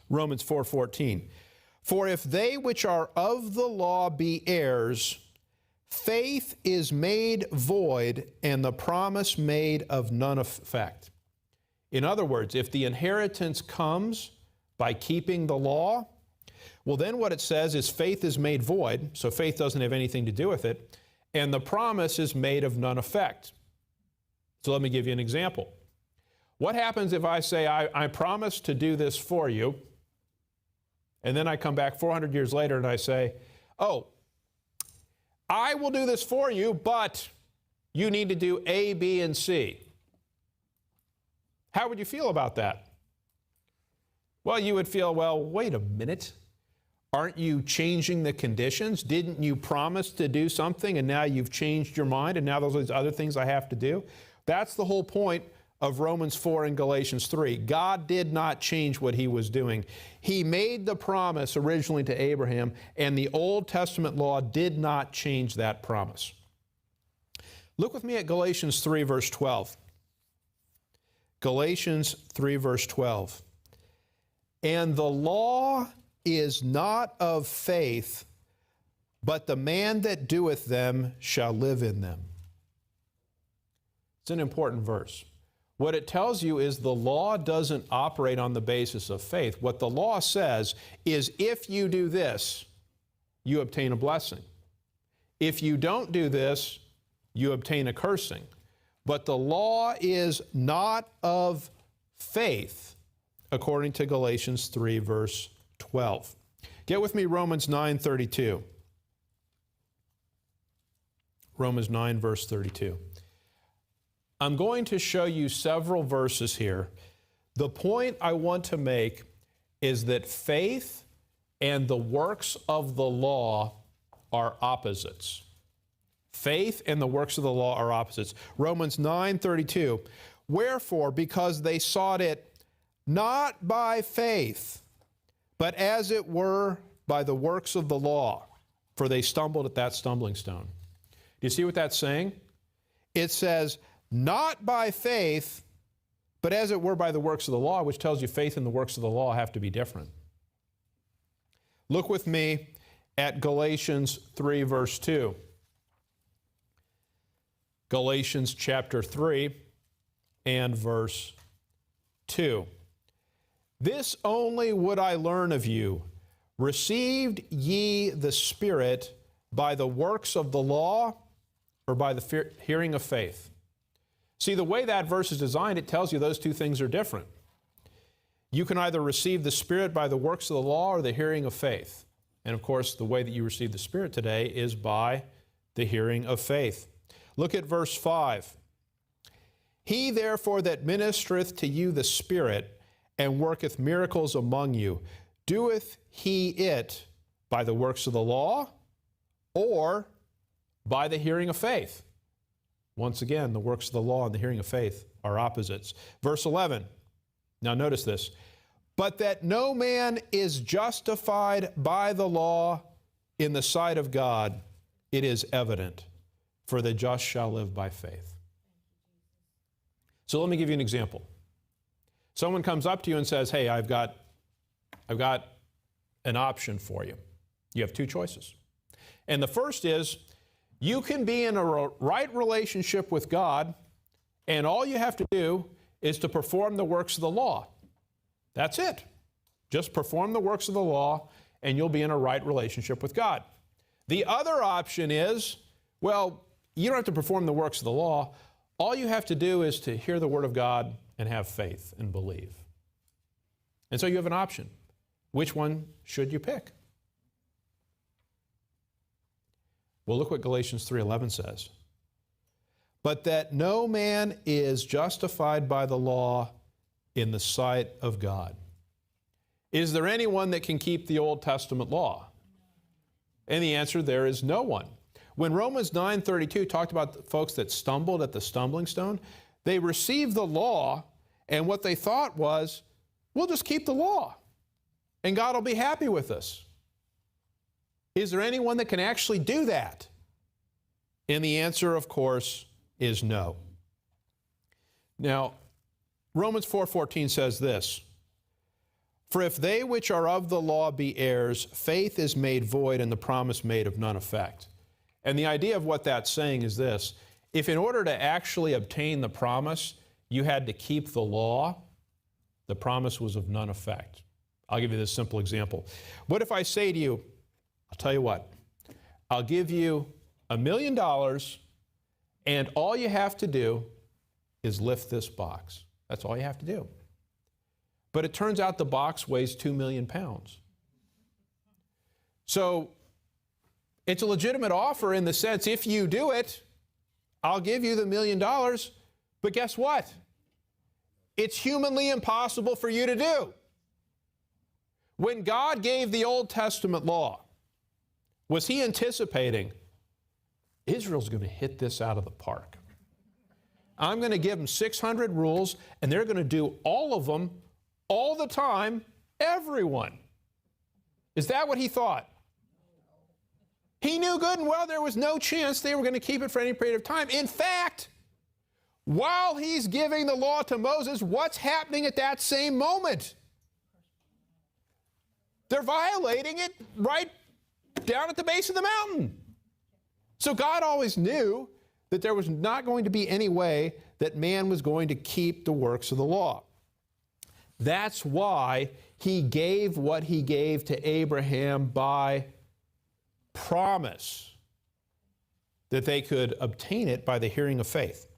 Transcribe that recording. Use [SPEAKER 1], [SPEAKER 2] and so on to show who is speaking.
[SPEAKER 1] Romans 4:14. For if they which are of the law be heirs, faith is made void, and the promise made of none effect. In other words, if the inheritance comes by keeping the law, well, then what it says is faith is made void, so faith doesn't have anything to do with it, and the promise is made of none effect. So let me give you an example. What happens if I say, I promise to do this for you, and then I come back 400 years later and I say, oh, I will do this for you, but you need to do A, B, and C. How would you feel about that? Well, you would feel, well, wait a minute. Aren't you changing the conditions? Didn't you promise to do something and now you've changed your mind and now those are these other things I have to do? That's the whole point of Romans 4 and Galatians 3. God did not change what he was doing. He made the promise originally to Abraham, and the Old Testament law did not change that promise. Look with me at Galatians 3, verse 12. Galatians 3, verse 12. And the law is not of faith, but the man that doeth them shall live in them. It's an important verse. What it tells you is the law doesn't operate on the basis of faith. What the law says is if you do this, you obtain a blessing. If you don't do this, you obtain a cursing. But the law is not of faith, according to Galatians 3, verse 12. Get with me Romans 9:32. Romans 9, verse 32. I'm going to show you several verses here. The point I want to make is that faith and the works of the law are opposites. Faith and the works of the law are opposites. Romans 9:32. Wherefore, because they sought it not by faith, but as it were by the works of the law, for they stumbled at that stumbling stone. Do you see what that's saying? It says, not by faith, but as it were by the works of the law, which tells you faith and the works of the law have to be different. Look with me at Galatians 3, verse 2. Galatians chapter 3 and verse 2. This only would I learn of you. Received ye the Spirit by the works of the law or by the hearing of faith? See, the way that verse is designed, it tells you those two things are different. You can either receive the Spirit by the works of the law or the hearing of faith. And of course, the way that you receive the Spirit today is by the hearing of faith. Look at verse 5. He therefore that ministereth to you the Spirit and worketh miracles among you, doeth he it by the works of the law or by the hearing of faith? Once again, the works of the law and the hearing of faith are opposites. Verse 11. Now notice this. But that no man is justified by the law in the sight of God, it is evident, for the just shall live by faith. So let me give you an example. Someone comes up to you and says, hey, I've got an option for you. You have two choices. And the first is, you can be in a right relationship with God, and all you have to do is to perform the works of the law. That's it. Just perform the works of the law, and you'll be in a right relationship with God. The other option is, well, you don't have to perform the works of the law. All you have to do is to hear the Word of God and have faith and believe. And so you have an option. Which one should you pick? Well, look what Galatians 3:11 says. But that no man is justified by the law in the sight of God. Is there anyone that can keep the Old Testament law? And the answer there is no one. When Romans 9:32 talked about the folks that stumbled at the stumbling stone, they received the law, and what they thought was, we'll just keep the law, and God will be happy with us. Is there anyone that can actually do that? And the answer, of course, is no. Now, Romans 4:14 says this, For if they which are of the law be heirs, faith is made void and the promise made of none effect. And the idea of what that's saying is this: if in order to actually obtain the promise, you had to keep the law, the promise was of none effect. I'll give you this simple example. What if I say to you, I'll tell you what, I'll give you $1 million, and all you have to do is lift this box. That's all you have to do. But it turns out the box weighs 2 million pounds. So it's a legitimate offer in the sense, if you do it, I'll give you the $1 million. But guess what? It's humanly impossible for you to do. When God gave the Old Testament law, was he anticipating Israel's going to hit this out of the park? I'm going to give them 600 rules, and they're going to do all of them all the time, everyone. Is that what he thought? He knew good and well there was no chance they were going to keep it for any period of time. In fact, while he's giving the law to Moses, what's happening at that same moment? They're violating it right down at the base of the mountain. So God always knew that there was not going to be any way that man was going to keep the works of the law. That's why he gave what he gave to Abraham by promise, that they could obtain it by the hearing of faith.